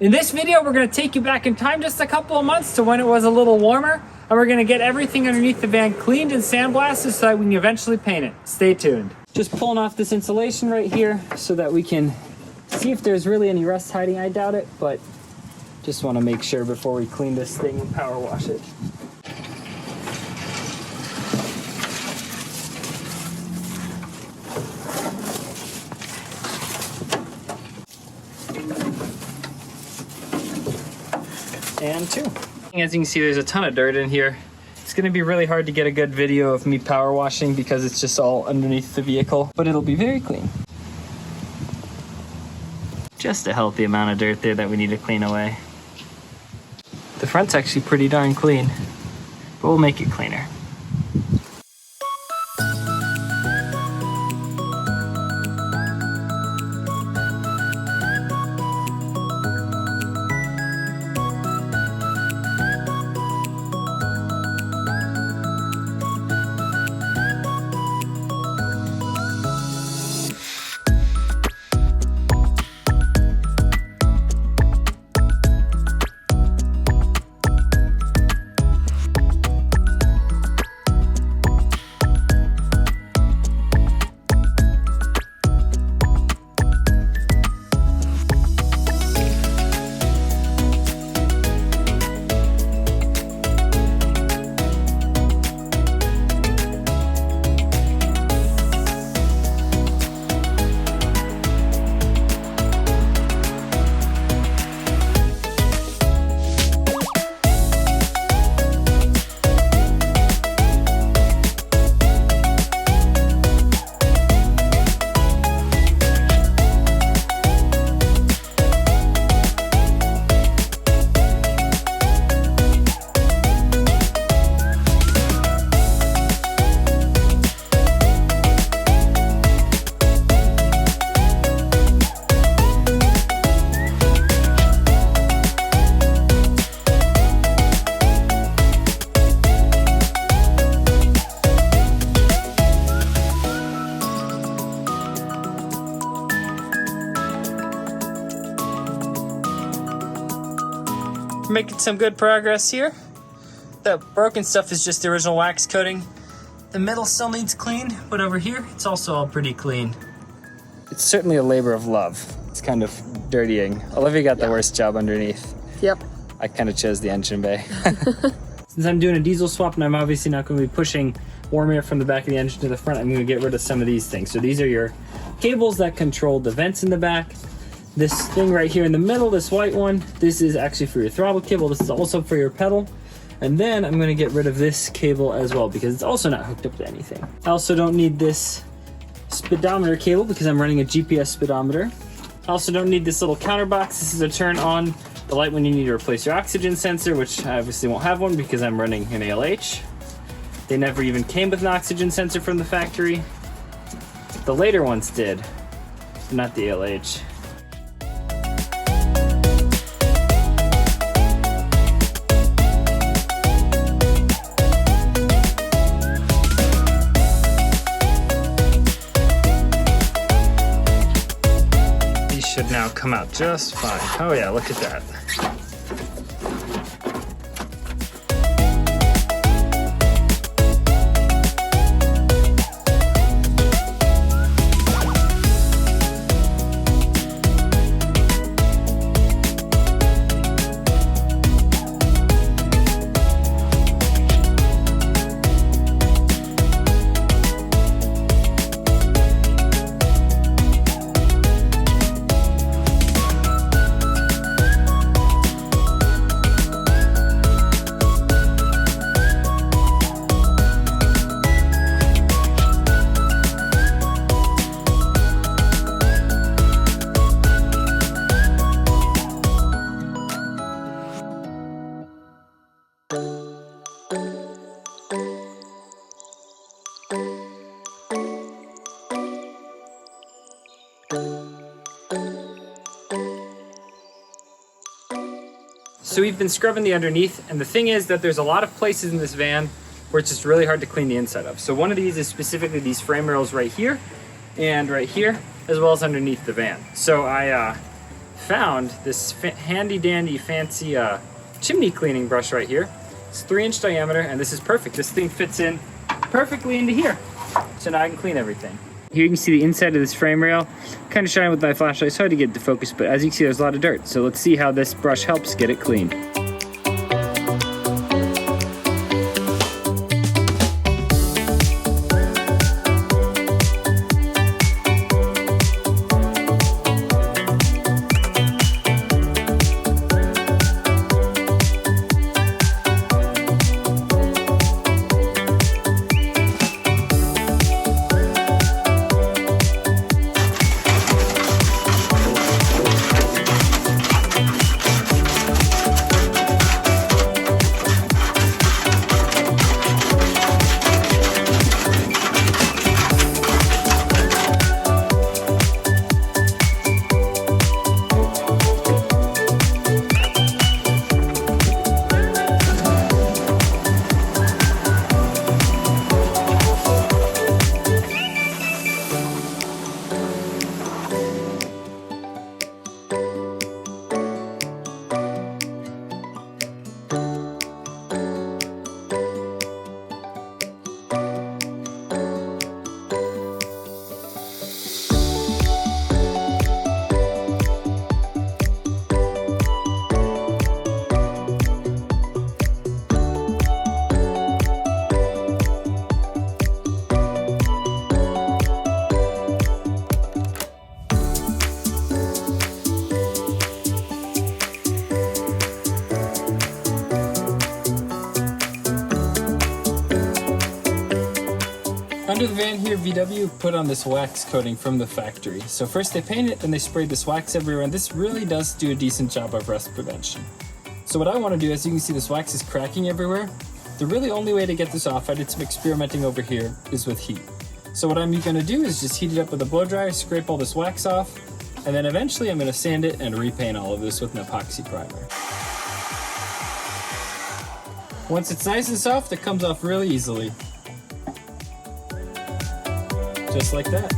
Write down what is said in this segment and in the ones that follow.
In this video, we're gonna take you back in time just a couple of months to when it was a little warmer, and we're gonna get everything underneath the van cleaned and sandblasted so that we can eventually paint it. Stay tuned. Just pulling off this insulation right here so that we can see if there's really any rust hiding. I doubt it, but just wanna make sure before we clean this thing and power wash it. And two. As you can see, there's a ton of dirt in here. It's gonna be really hard to get a good video of me power washing because it's just all underneath the vehicle, but it'll be very clean. Just a healthy amount of dirt there that we need to clean away. The front's actually pretty darn clean, but we'll make it cleaner. Making some good progress here. The broken stuff is just the original wax coating. The middle still needs cleaned, but over here, it's also all pretty clean. It's certainly a labor of love. It's kind of dirtying. Olivia got the worst job underneath. Yep. I kind of chose the engine bay. Since I'm doing a diesel swap and I'm obviously not going to be pushing warm air from the back of the engine to the front, I'm going to get rid of some of these things. So these are your cables that control the vents in the back. This thing right here in the middle, this white one, this is actually for your throttle cable. This is also for your pedal. And then I'm gonna get rid of this cable as well because it's also not hooked up to anything. I also don't need this speedometer cable because I'm running a GPS speedometer. I also don't need this little counter box. This is to turn on the light when you need to replace your oxygen sensor, which I obviously won't have one because I'm running an ALH. They never even came with an oxygen sensor from the factory. The later ones did, but not the ALH. Should now come out just fine. Oh yeah, look at that. So we've been scrubbing the underneath, and the thing is that there's a lot of places in this van where it's just really hard to clean the inside of. So one of these is specifically these frame rails right here and right here, as well as underneath the van. So I found this handy dandy fancy chimney cleaning brush right here. It's 3-inch diameter, and this is perfect. This thing fits in perfectly into here. So now I can clean everything. Here you can see the inside of this frame rail. Kind of shine with my flashlight. It's hard to get the focus, but as you can see, there's a lot of dirt. So let's see how this brush helps get it clean. Under the van here, VW put on this wax coating from the factory. So first they painted it, then they sprayed this wax everywhere, and this really does do a decent job of rust prevention. So what I want to do, as you can see, this wax is cracking everywhere. The really only way to get this off, I did some experimenting over here, is with heat. So what I'm going to do is just heat it up with a blow dryer, scrape all this wax off, and then eventually I'm going to sand it and repaint all of this with an epoxy primer. Once it's nice and soft, it comes off really easily. Just like that.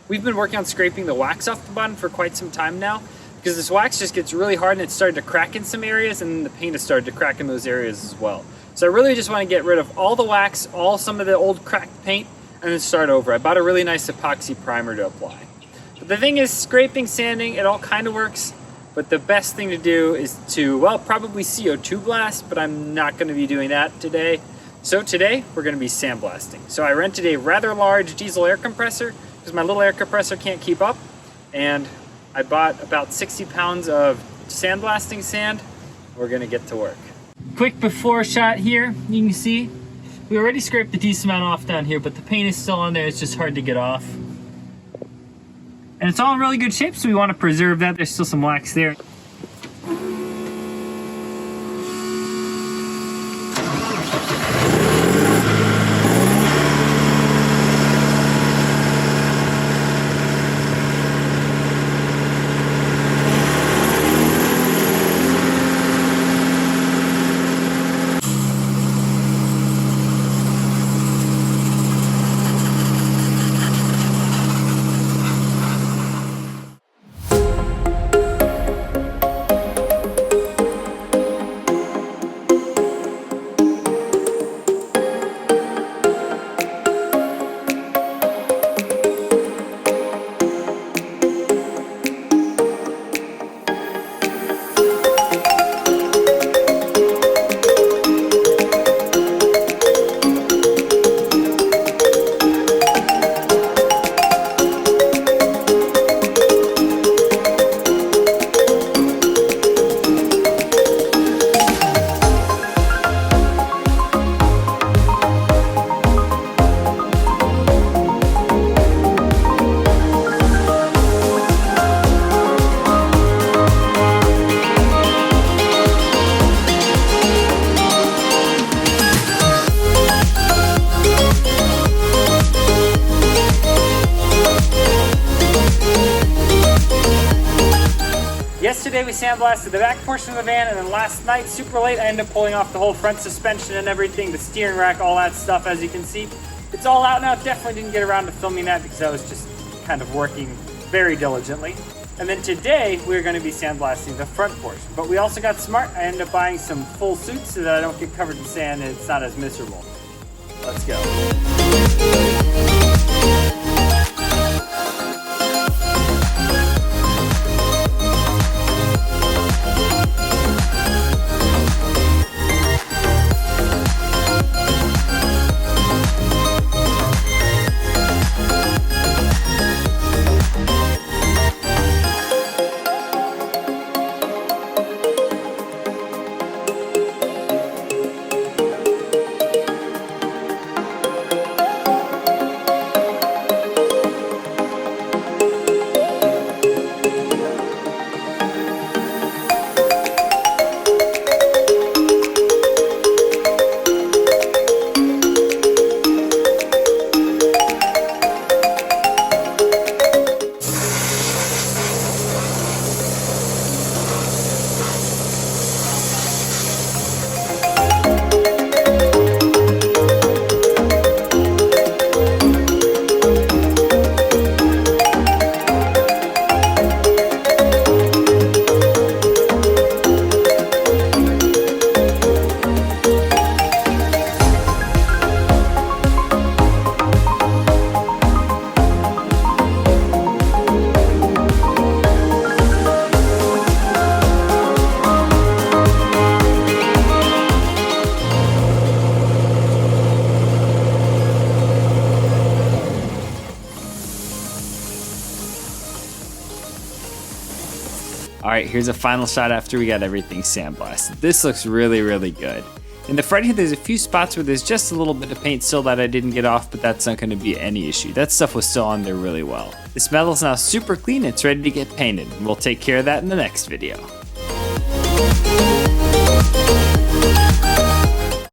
We've been working on scraping the wax off the bottom for quite some time now, because this wax just gets really hard and it's started to crack in some areas, and the paint has started to crack in those areas as well. So I really just want to get rid of all the wax, some of the old cracked paint, and then start over. I bought a really nice epoxy primer to apply. But the thing is, scraping, sanding, it all kind of works, but the best thing to do is to, well, probably CO2 blast, but I'm not going to be doing that today. So today, we're going to be sandblasting. So I rented a rather large diesel air compressor, because my little air compressor can't keep up, and I bought about 60 pounds of sandblasting sand. We're gonna get to work. Quick before shot here, you can see we already scraped a decent amount off down here, but the paint is still on there. It's just hard to get off. And it's all in really good shape, so we want to preserve that. There's still some wax there. Yesterday we sandblasted the back portion of the van, and then last night, super late, I ended up pulling off the whole front suspension and everything, the steering rack, all that stuff, as you can see. It's all out now. Definitely didn't get around to filming that because I was just kind of working very diligently. And then today, we're going to be sandblasting the front portion. But we also got smart. I ended up buying some full suits so that I don't get covered in sand and it's not as miserable. Let's go. Alright, here's a final shot after we got everything sandblasted. This looks really, really good. In the front here, there's a few spots where there's just a little bit of paint still that I didn't get off, but that's not going to be any issue. That stuff was still on there really well. This metal's now super clean, it's ready to get painted, and we'll take care of that in the next video.